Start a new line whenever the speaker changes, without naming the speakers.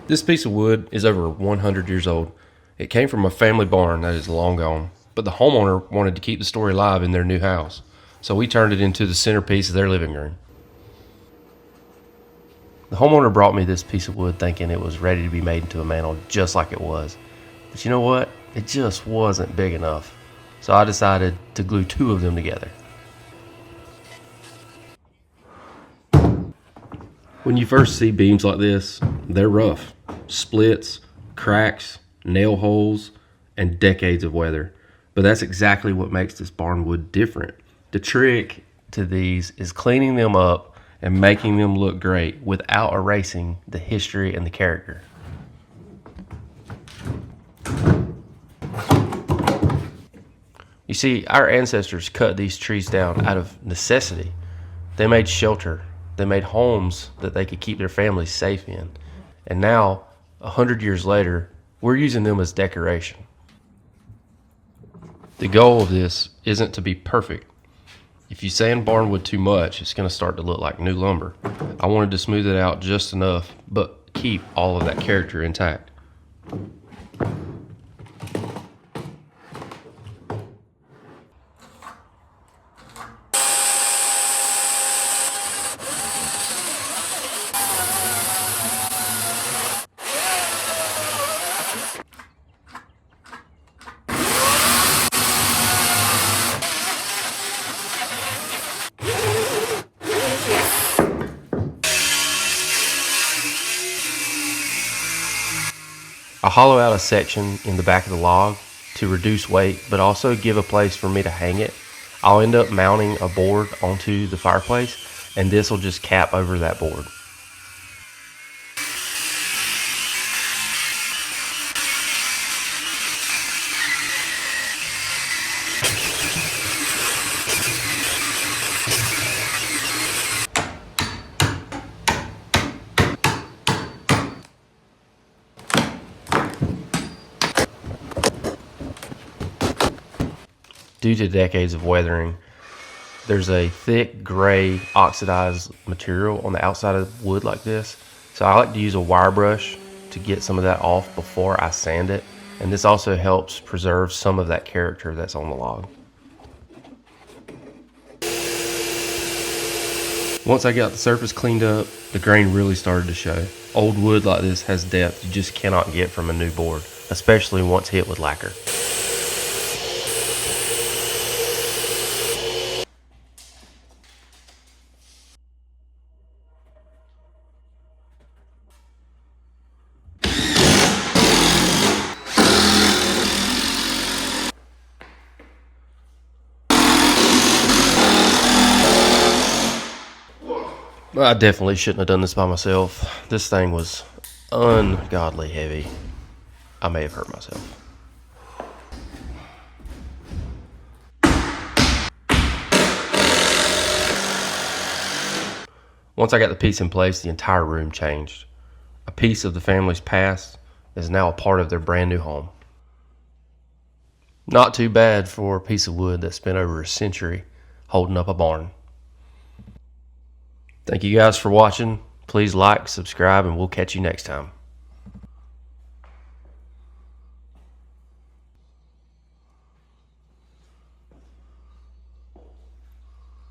This piece of wood is over 100 years old. It came from a family barn that is long gone, but the homeowner wanted to keep the story alive in their new house, so we turned it into the centerpiece of their living room. The homeowner brought me this piece of wood thinking it was ready to be made into a mantle just like it was. But you know what? It just wasn't big enough. So I decided to glue two of them together. When you first see beams like this, they're rough. Splits, cracks, nail holes, and decades of weather. But that's exactly what makes this barn wood different. The trick to these is cleaning them up and making them look great without erasing the history and the character. You see, our ancestors cut these trees down out of necessity. They made shelter. They made homes that they could keep their families safe in. And now, 100 years later, we're using them as decoration. The goal of this isn't to be perfect. If you sand barnwood too much, it's going to start to look like new lumber. I wanted to smooth it out just enough, but keep all of that character intact. I hollow out a section in the back of the log to reduce weight, but also give a place for me to hang it. I'll end up mounting a board onto the fireplace, and this will just cap over that board. Due to decades of weathering, there's a thick gray oxidized material on the outside of wood like this. So I like to use a wire brush to get some of that off before I sand it. And this also helps preserve some of that character that's on the log. Once I got the surface cleaned up, the grain really started to show. Old wood like this has depth you just cannot get from a new board, especially once hit with lacquer. I definitely shouldn't have done this by myself. This thing was ungodly heavy. I may have hurt myself. Once I got the piece in place, the entire room changed. A piece of the family's past is now a part of their brand new home. Not too bad for a piece of wood that spent over a century holding up a barn. Thank you guys for watching. Please like, subscribe, and we'll catch you next time.